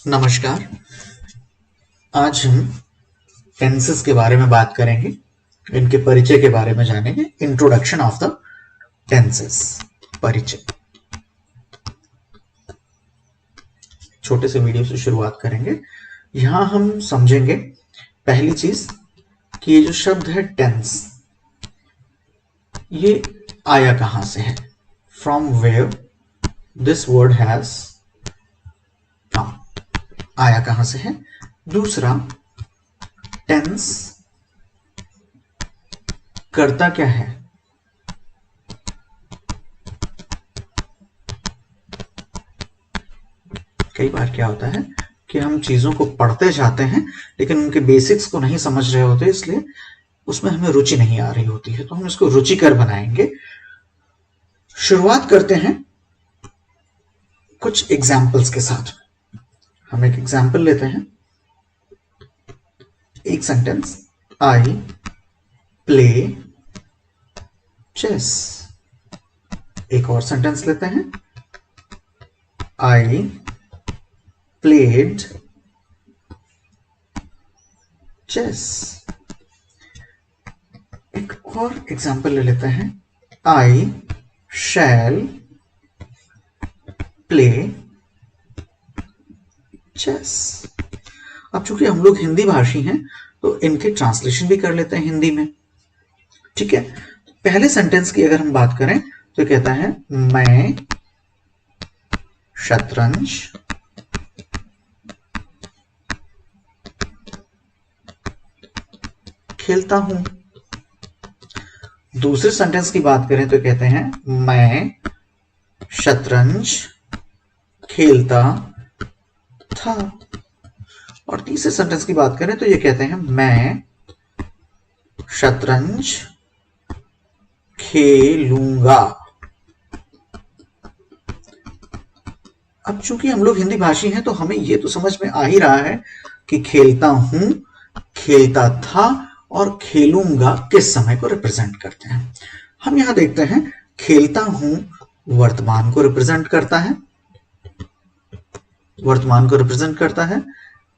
नमस्कार। आज हम टेंसेस के बारे में बात करेंगे, इनके परिचय के बारे में जानेंगे। इंट्रोडक्शन ऑफ द टेंसेस, परिचय। छोटे से वीडियो से शुरुआत करेंगे। यहां हम समझेंगे पहली चीज कि ये जो शब्द है टेंस, ये आया कहां से है, from where this word has come, आया कहां से है। दूसरा, टेंस करता क्या है। कई बार क्या होता है कि हम चीजों को पढ़ते जाते हैं लेकिन उनके बेसिक्स को नहीं समझ रहे होते, इसलिए उसमें हमें रुचि नहीं आ रही होती है, तो हम इसको रुचिकर बनाएंगे। शुरुआत करते हैं कुछ एग्जाम्पल्स के साथ। हम एक एग्जाम्पल लेते हैं, एक सेंटेंस, आई प्ले चेस। एक और सेंटेंस लेते हैं, आई प्लेड चेस। एक और एग्जाम्पल ले लेते हैं, आई शैल प्ले चेस। अब चूंकि हम लोग हिंदी भाषी हैं तो इनके ट्रांसलेशन भी कर लेते हैं हिंदी में, ठीक है। पहले सेंटेंस की अगर हम बात करें तो कहता है मैं शतरंज खेलता हूं। दूसरे सेंटेंस की बात करें तो कहते हैं मैं शतरंज खेलता था। और तीसरे सेंटेंस की बात करें तो ये कहते हैं मैं शतरंज खेलूंगा। अब चूंकि हम लोग हिंदी भाषी हैं तो हमें ये तो समझ में आ ही रहा है कि खेलता हूं, खेलता था और खेलूंगा किस समय को रिप्रेजेंट करते हैं। हम यहां देखते हैं खेलता हूं वर्तमान को रिप्रेजेंट करता है, वर्तमान को रिप्रेजेंट करता है।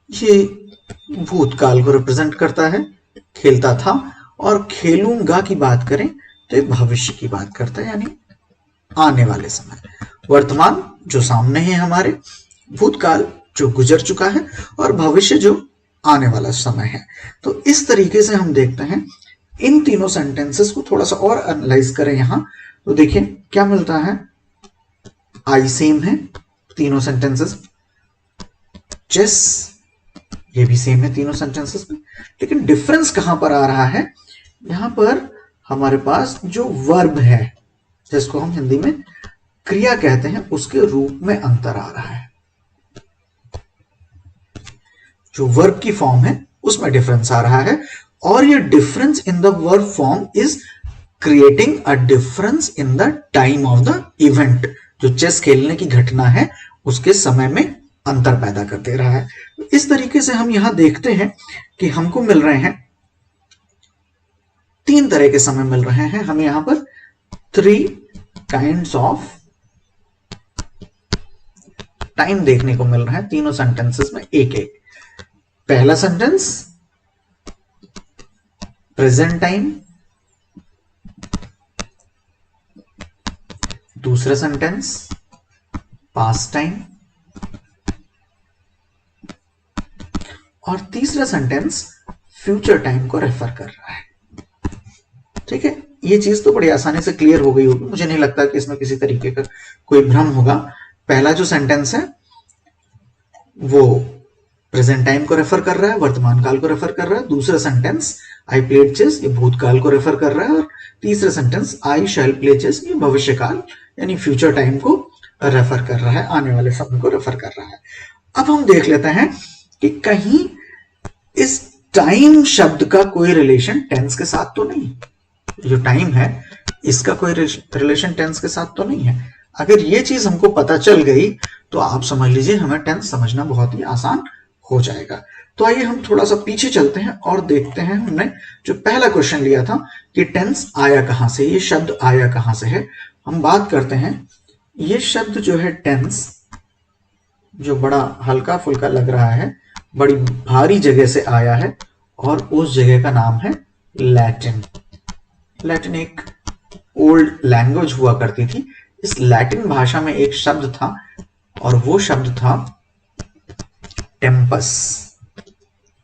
ये भूतकाल को रिप्रेजेंट करता है, खेलता था। और खेलूंगा की बात करें तो ये भविष्य की बात करता है, यानी आने वाले समय। वर्तमान जो सामने है हमारे, भूतकाल जो गुजर चुका है, और भविष्य जो आने वाला समय है। तो इस तरीके से हम देखते हैं। इन तीनों सेंटेंसेस को थोड़ा सा और एनालाइज करें यहां तो देखिए क्या मिलता है। आई सेम है तीनों सेंटेंसेस, चेस ये भी सेम है तीनों सेंटेंसेस में, लेकिन डिफरेंस कहां पर आ रहा है। यहां पर हमारे पास जो वर्ब है, जिसको हम हिंदी में क्रिया कहते हैं, उसके रूप में अंतर आ रहा है। जो वर्ब की फॉर्म है उसमें डिफरेंस आ रहा है, और ये difference in the verb form is creating a difference in the time of the event. जो चेस खेलने की घटना है उसके समय में अंतर पैदा कर दे रहा है। इस तरीके से हम यहां देखते हैं कि हमको मिल रहे हैं तीन तरह के समय मिल रहे हैं। हमें यहां पर 3 काइंड्स ऑफ टाइम देखने को मिल रहा है तीनों सेंटेंसेस में एक एक। पहला सेंटेंस प्रेजेंट टाइम, दूसरा सेंटेंस पास्ट टाइम, और तीसरा सेंटेंस फ्यूचर टाइम को रेफर कर रहा है। ठीक है, ये चीज तो बड़ी आसानी से क्लियर हो गई होगी, मुझे नहीं लगता कि इसमें किसी तरीके का कोई भ्रम होगा। पहला जो सेंटेंस है वो प्रेजेंट टाइम को रेफर कर रहा है, वर्तमान काल को रेफर कर रहा है। दूसरा सेंटेंस आई प्लेड चेस, ये भूतकाल को रेफर कर रहा है। और तीसरा sentence I shall play chess, ये भविष्य काल यानी फ्यूचर टाइम को रेफर कर रहा है, आने वाले समय को रेफर कर रहा है। अब हम देख लेते हैं कि कहीं इस टाइम शब्द का कोई रिलेशन टेंस के साथ तो नहीं। जो टाइम है इसका कोई रिलेशन टेंस के साथ तो नहीं है। अगर ये चीज हमको पता चल गई तो आप समझ लीजिए हमें टेंस समझना बहुत ही आसान हो जाएगा। तो आइए हम थोड़ा सा पीछे चलते हैं और देखते हैं हमने जो पहला क्वेश्चन लिया था कि टेंस आया कहां से, ये शब्द आया कहां से है। हम बात करते हैं ये शब्द जो है टेंस, जो बड़ा हल्का फुल्का लग रहा है, बड़ी भारी जगह से आया है, और उस जगह का नाम है लैटिन। लैटिन एक ओल्ड लैंग्वेज हुआ करती थी। इस लैटिन भाषा में एक शब्द था, और वो शब्द था टेम्पस।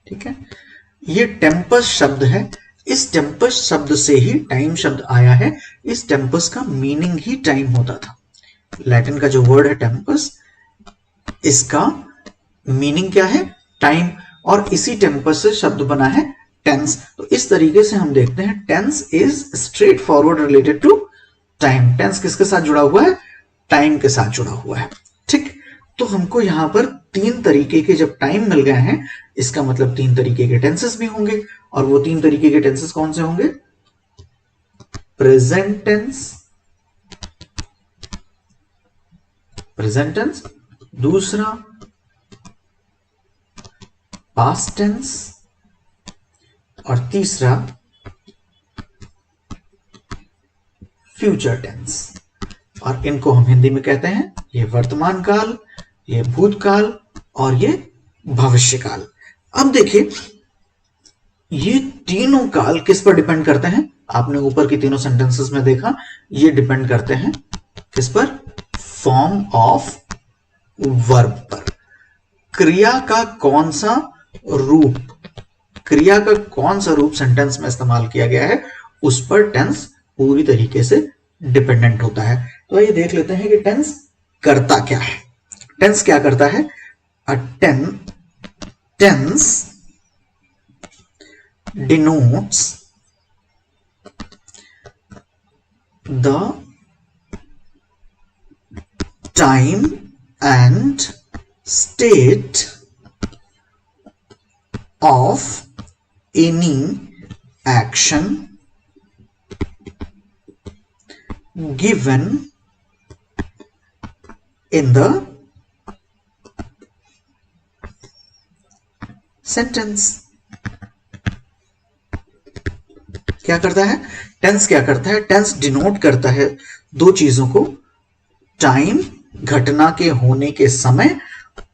ठीक है, ये टेम्पस शब्द है। इस टेम्पस शब्द से ही टाइम शब्द आया है। इस टेम्पस का मीनिंग ही टाइम होता था। लैटिन का जो वर्ड है टेम्पस, इसका मीनिंग क्या है? टाइम। और इसी टेम्पस से शब्द बना है टेंस। तो इस तरीके से हम देखते हैं tense is straightforward related to time. Tense किसके साथ जुड़ा हुआ है? टाइम के साथ जुड़ा हुआ है। ठीक, तो हमको यहां पर तीन तरीके के जब टाइम मिल गए हैं, इसका मतलब तीन तरीके के टेंसेस भी होंगे। और वो तीन तरीके के टेंसेस कौन से होंगे? प्रेजेंट टेंस, प्रेजेंट टेंस, दूसरा पास्ट टेंस, और तीसरा फ्यूचर टेंस। और इनको हम हिंदी में कहते हैं ये वर्तमान काल, ये भूतकाल, और ये भविष्य काल। अब देखिए, ये तीनों काल किस पर डिपेंड करते हैं? आपने ऊपर की तीनों सेंटेंसेस में देखा, ये डिपेंड करते हैं किस पर? फॉर्म ऑफ वर्ब पर। क्रिया का कौन सा रूप, क्रिया का कौन सा रूप सेंटेंस में इस्तेमाल किया गया है, उस पर टेंस पूरी तरीके से डिपेंडेंट होता है। तो ये देख लेते हैं कि टेंस करता क्या है। टेंस क्या करता है? Tense denotes the time and state of any action given in the sentence। क्या करता है? टेंस क्या करता है? टेंस डिनोट करता है दो चीजों को, टाइम घटना के होने के समय,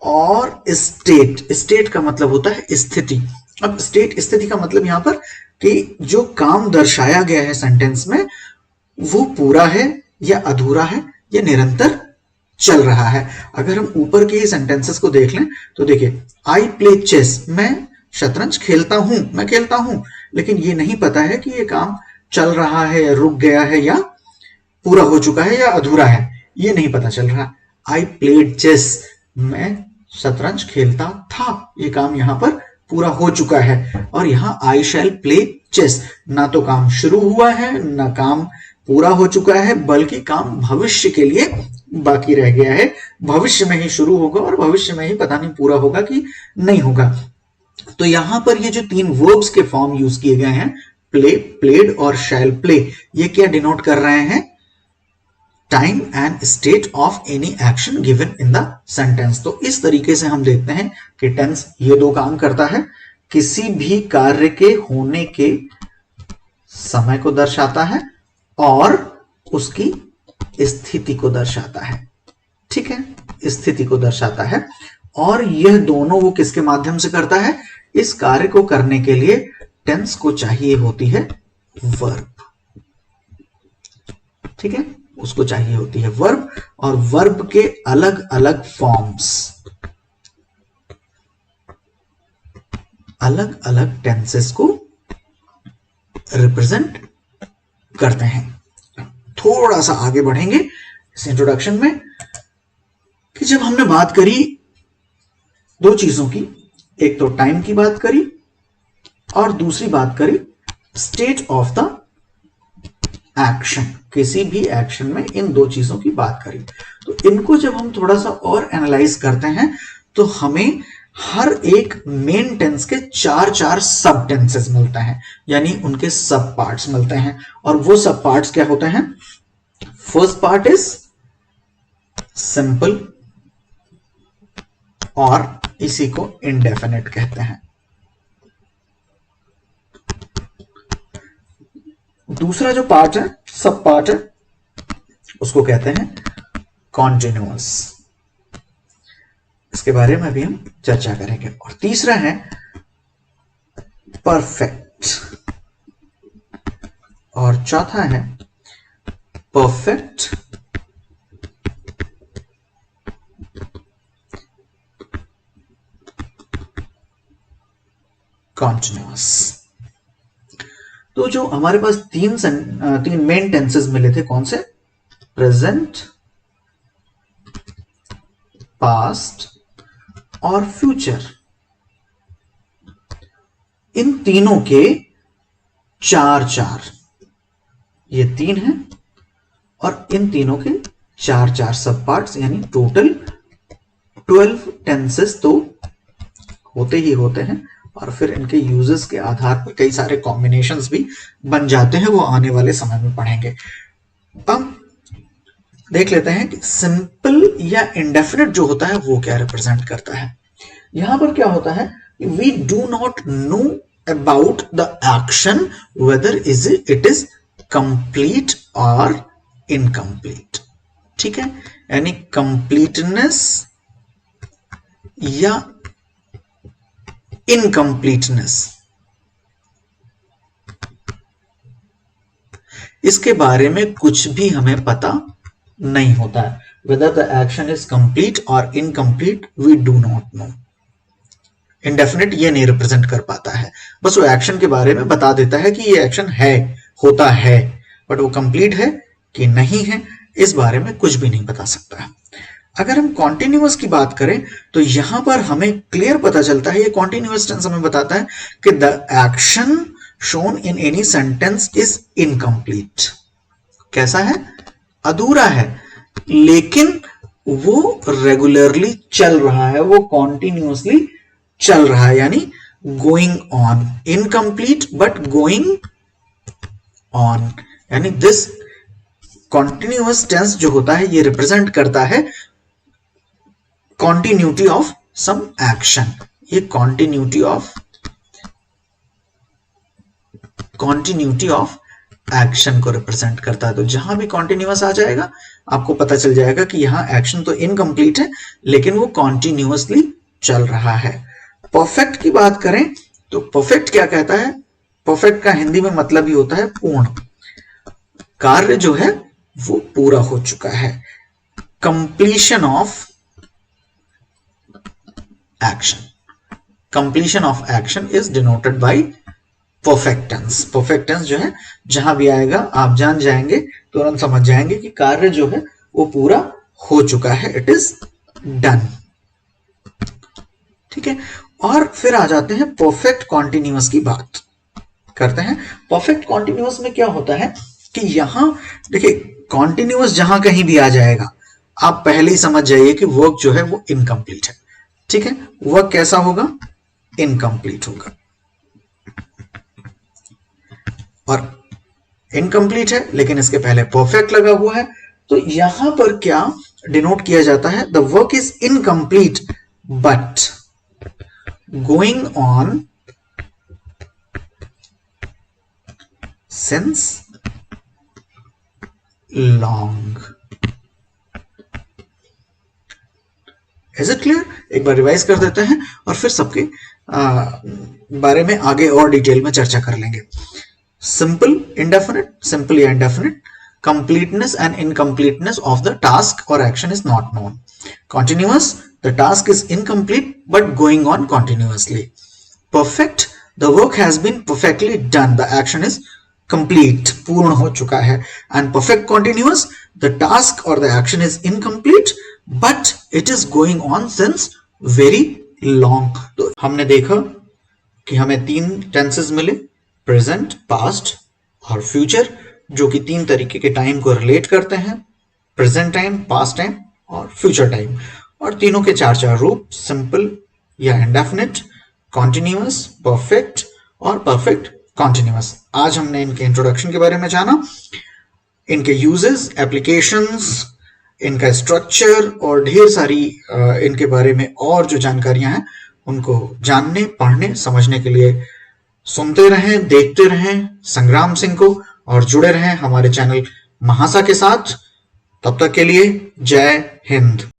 और स्टेट। स्टेट का मतलब होता है स्थिति। अब स्टेट स्थिति का मतलब यहां पर कि जो काम दर्शाया गया है सेंटेंस में, वो पूरा है या अधूरा है या निरंतर चल रहा है। अगर हम ऊपर के ही सेंटेंसेस को देख लें तो देखिए, आई प्ले चेस, मैं शतरंज खेलता हूं, मैं खेलता हूं, लेकिन ये नहीं पता है कि ये काम चल रहा है या रुक गया है या पूरा हो चुका है या अधूरा है, ये नहीं पता चल रहा। आई प्लेड चेस, मैं शतरंज खेलता था, ये काम यहां पर पूरा हो चुका है। और यहां आई शैल प्ले चेस, ना तो काम शुरू हुआ है ना काम पूरा हो चुका है, बल्कि काम भविष्य के लिए बाकी रह गया है। भविष्य में ही शुरू होगा और भविष्य में ही पता नहीं पूरा होगा कि नहीं होगा। तो यहां पर ये जो तीन वर्ब्स के फॉर्म यूज किए गए हैं, प्ले, प्लेड और शैल प्ले, ये क्या डिनोट कर रहे हैं? Time and state of any action given in the sentence. तो इस तरीके से हम देखते हैं कि टेंस ये दो काम करता है, किसी भी कार्य के होने के समय को दर्शाता है और उसकी स्थिति को दर्शाता है। ठीक है, स्थिति को दर्शाता है। और यह दोनों वो किसके माध्यम से करता है? इस कार्य को करने के लिए टेंस को चाहिए होती है वर्ब। ठीक है, उसको चाहिए होती है वर्ब, और वर्ब के अलग अलग फॉर्म्स अलग अलग टेंसेस को रिप्रेजेंट करते हैं। थोड़ा सा आगे बढ़ेंगे इस इंट्रोडक्शन में कि जब हमने बात करी दो चीजों की, एक तो टाइम की बात करी और दूसरी बात करी स्टेट ऑफ द एक्शन, किसी भी एक्शन में इन दो चीजों की बात करी। तो इनको जब हम थोड़ा सा और एनालाइज करते हैं तो हमें हर एक मेन टेंस के चार चार सब टेंसेस मिलते हैं, यानी उनके सब पार्ट्स मिलते हैं। और वो सब पार्ट्स क्या होते हैं? फर्स्ट पार्ट इज सिंपल, और इसी को इंडेफिनिट कहते हैं। दूसरा जो पार्ट है, सब पार्ट है, उसको कहते हैं कॉन्टिन्यूअस। इसके बारे में भी हम चर्चा करेंगे। और तीसरा है परफेक्ट, और चौथा है परफेक्ट कॉन्टिन्यूअस। तो जो हमारे पास तीन मेन टेंसेस मिले थे, कौन से? प्रेजेंट, पास्ट और फ्यूचर। इन तीनों के चार चार, ये तीन हैं, और इन तीनों के चार चार सब पार्ट्स, यानी टोटल 12 टेंसेस तो होते ही होते हैं। और फिर इनके यूजेस के आधार पर कई सारे कॉम्बिनेशंस भी बन जाते हैं, वो आने वाले समय में पढ़ेंगे। अब देख लेते हैं कि सिंपल या इंडेफिनिट जो होता है वो क्या रिप्रेजेंट करता है। यहां पर क्या होता है, we do not know about the action whether it is complete और इनकम्प्लीट। ठीक है, यानी कंप्लीटनेस या इनकम्प्लीटनेस, इसके बारे में कुछ भी हमें पता नहीं होता है। whether the action is complete or incomplete we do not know। Indefinite ये नहीं रिप्रेजेंट कर पाता है, बस वो एक्शन के बारे में बता देता है कि ये एक्शन है, होता है, बट वो कंप्लीट है कि नहीं है इस बारे में कुछ भी नहीं बता सकता है। अगर हम कॉन्टिन्यूअस की बात करें तो यहां पर हमें क्लियर पता चलता है, ये कॉन्टिन्यूअस टेंस हमें बताता है कि the action shown in any sentence is incomplete. कैसा है? अधूरा है, लेकिन वो रेगुलरली चल रहा है, वो कॉन्टिन्यूअसली चल रहा है, यानी going on. Incomplete but going on, यानी दिस कॉन्टिन्यूअस टेंस जो होता है ये रिप्रेजेंट करता है कॉन्टिन्यूटी ऑफ सम एक्शन। ये कॉन्टिन्यूटी ऑफ एक्शन को रिप्रेजेंट करता है। तो जहां भी कॉन्टिन्यूअस आ जाएगा आपको पता चल जाएगा कि यहां एक्शन तो इनकम्प्लीट है लेकिन वो कॉन्टिन्यूअसली चल रहा है। परफेक्ट की बात करें तो परफेक्ट क्या कहता है? परफेक्ट का हिंदी में मतलब ही होता है पूर्ण। कार्य जो है वो पूरा हो चुका है। Completion of action, completion of action is denoted by perfect tense. Perfect tense जो है जहां भी आएगा आप जान जाएंगे, तुरंत समझ जाएंगे कि कार्य जो है वो पूरा हो चुका है, इट इज डन। ठीक है, और फिर आ जाते हैं परफेक्ट कॉन्टिन्यूअस की बात करते हैं। परफेक्ट कॉन्टिन्यूअस में क्या होता है कि यहां देखिए, कॉन्टिन्यूअस जहां कहीं भी आ जाएगा आप पहले ही समझ जाइए कि वर्क जो है वो इनकम्प्लीट है। ठीक है, वर्क कैसा होगा? इनकम्प्लीट होगा। और इनकम्प्लीट है लेकिन इसके पहले परफेक्ट लगा हुआ है, तो यहां पर क्या डिनोट किया जाता है? The work is incomplete but going on since long. Is it clear? एक बार रिवाइज कर देते हैं और फिर सबके बारे में आगे और डिटेल में चर्चा कर लेंगे। सिंपल इंडेफिनिट, सिंपल या indefinite, completeness and incompleteness of the task or action is not known. Continuous, the task is incomplete but going on continuously. Perfect, the work has been perfectly done, the action is complete, पूर्ण हो चुका है. And perfect continuous, the task or the action is incomplete but it is going on since very long. तो हमने देखा कि हमें 3 tenses मिले, प्रेजेंट, पास्ट और फ्यूचर, जो कि 3 तरीके के टाइम को रिलेट करते हैं, प्रेजेंट टाइम, पास्ट टाइम और फ्यूचर टाइम, और तीनों के 4 रूप, सिंपल या इंडेफिनिट, कॉन्टिन्यूअस, परफेक्ट और परफेक्ट कॉन्टिन्यूअस. आज हमने इनके इंट्रोडक्शन के बारे में जाना, इनके यूजेस, एप्लीकेशंस, इनका स्ट्रक्चर और ढेर सारी इनके बारे में और जो जानकारियां हैं उनको जानने, पढ़ने, समझने के लिए सुनते रहें, देखते रहें संग्राम सिंह को और जुड़े रहें हमारे चैनल महासा के साथ. तब तक के लिए जय हिंद.